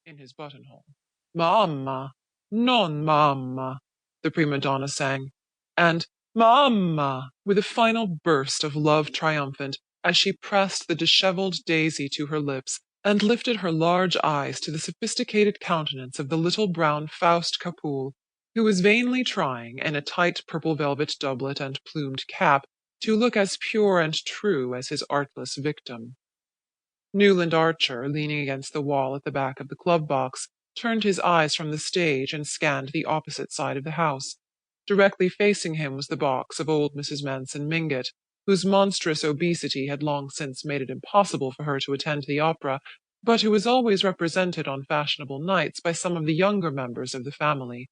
in his buttonhole. "Mamma, non mamma," the prima donna sang, and "Mamma," with a final burst of love triumphant, as she pressed the dishevelled Daisy to her lips, and lifted her large eyes to the sophisticated countenance of the little brown Faust Capoul, who was vainly trying, in a tight purple velvet doublet and plumed cap, to look as pure and true as his artless victim. Newland Archer, leaning against the wall at the back of the club box, turned his eyes from the stage and scanned the opposite side of the house. Directly facing him was the box of old Mrs. Manson Mingott, whose monstrous obesity had long since made it impossible for her to attend the opera, but who was always represented on fashionable nights by some of the younger members of the family.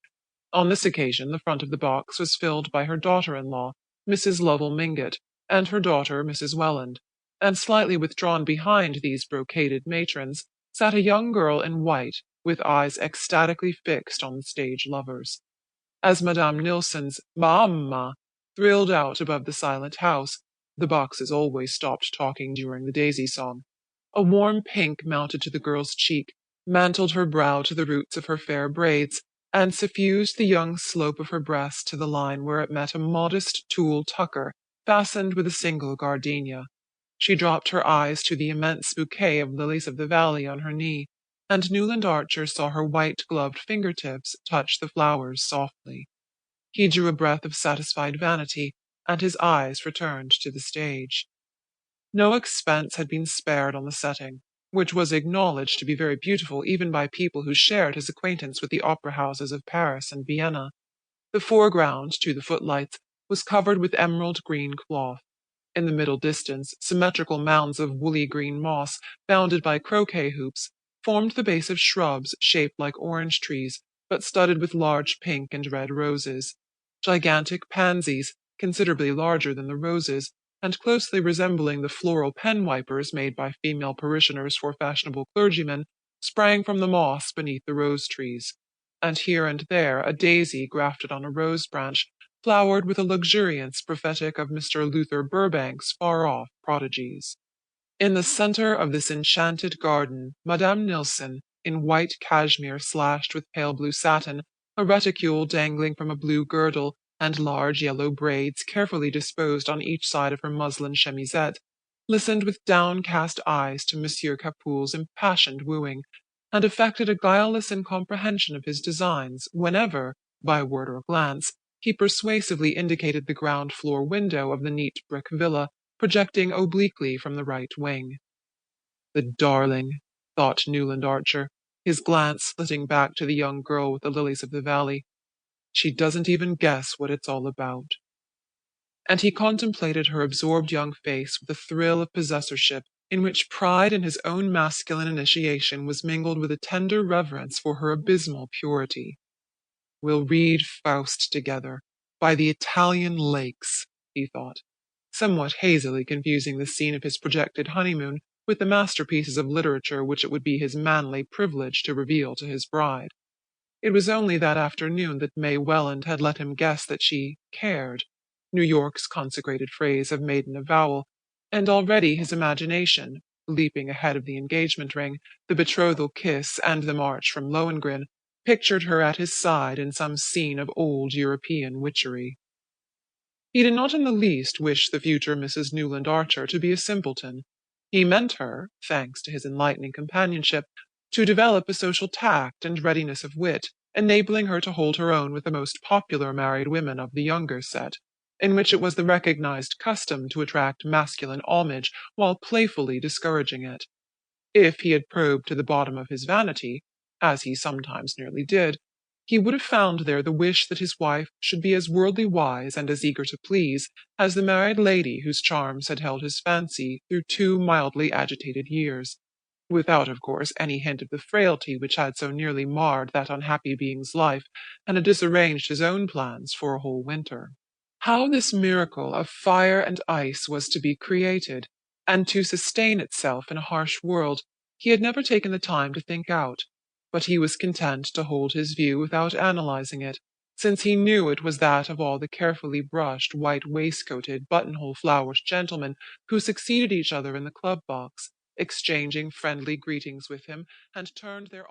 On this occasion the front of the box was filled by her daughter-in-law, Mrs. Lovell Mingott, and her daughter, Mrs. Welland, and slightly withdrawn behind these brocaded matrons sat a young girl in white, with eyes ecstatically fixed on the stage lovers. As Madame Nilsson's "Mamma" thrilled out above the silent house, the boxes always stopped talking during the Daisy song. A warm pink mounted to the girl's cheek, mantled her brow to the roots of her fair braids, and suffused the young slope of her breast to the line where it met a modest tulle tucker fastened with a single gardenia. She dropped her eyes to the immense bouquet of lilies of the valley on her knee, and Newland Archer saw her white-gloved fingertips touch the flowers softly. He drew a breath of satisfied vanity, and his eyes returned to the stage. No expense had been spared on the setting, which was acknowledged to be very beautiful even by people who shared his acquaintance with the opera houses of Paris and Vienna. The foreground, to the footlights, was covered with emerald green cloth. In the middle distance, symmetrical mounds of woolly green moss, bounded by croquet hoops, formed the base of shrubs shaped like orange trees, but studded with large pink and red roses. Gigantic pansies, considerably larger than the roses, and closely resembling the floral pen-wipers made by female parishioners for fashionable clergymen, sprang from the moss beneath the rose-trees, and here and there a daisy grafted on a rose branch flowered with a luxuriance prophetic of Mr. Luther Burbank's far-off prodigies. In the centre of this enchanted garden, Madame Nilsson, in white cashmere slashed with pale blue satin, a reticule dangling from a blue girdle, and large yellow braids carefully disposed on each side of her muslin chemisette, listened with downcast eyes to Monsieur Capoul's impassioned wooing, and affected a guileless incomprehension of his designs whenever, by word or glance, he persuasively indicated the ground-floor window of the neat brick villa projecting obliquely from the right wing. "The darling," thought Newland Archer, his glance flitting back to the young girl with the lilies of the valley. "She doesn't even guess what it's all about." And he contemplated her absorbed young face with a thrill of possessorship in which pride in his own masculine initiation was mingled with a tender reverence for her abysmal purity. "We'll read Faust together, by the Italian lakes," he thought, somewhat hazily confusing the scene of his projected honeymoon with the masterpieces of literature which it would be his manly privilege to reveal to his bride. It was only that afternoon that May Welland had let him guess that she cared, New York's consecrated phrase of maiden avowal, and already his imagination, leaping ahead of the engagement ring, the betrothal kiss, and the march from Lohengrin, pictured her at his side in some scene of old European witchery. He did not in the least wish the future Mrs. Newland Archer to be a simpleton. He meant her, thanks to his enlightening companionship, to develop a social tact and readiness of wit, enabling her to hold her own with the most popular married women of the younger set, in which it was the recognized custom to attract masculine homage while playfully discouraging it. If he had probed to the bottom of his vanity, as he sometimes nearly did, he would have found there the wish that his wife should be as worldly wise and as eager to please as the married lady whose charms had held his fancy through 2 mildly agitated years, without, of course, any hint of the frailty which had so nearly marred that unhappy being's life and had disarranged his own plans for a whole winter. How this miracle of fire and ice was to be created, and to sustain itself in a harsh world, he had never taken the time to think out, but he was content to hold his view without analyzing it, since he knew it was that of all the carefully brushed, white-waistcoated, buttonhole-flowered gentlemen who succeeded each other in the club box, exchanging friendly greetings with him, and turned their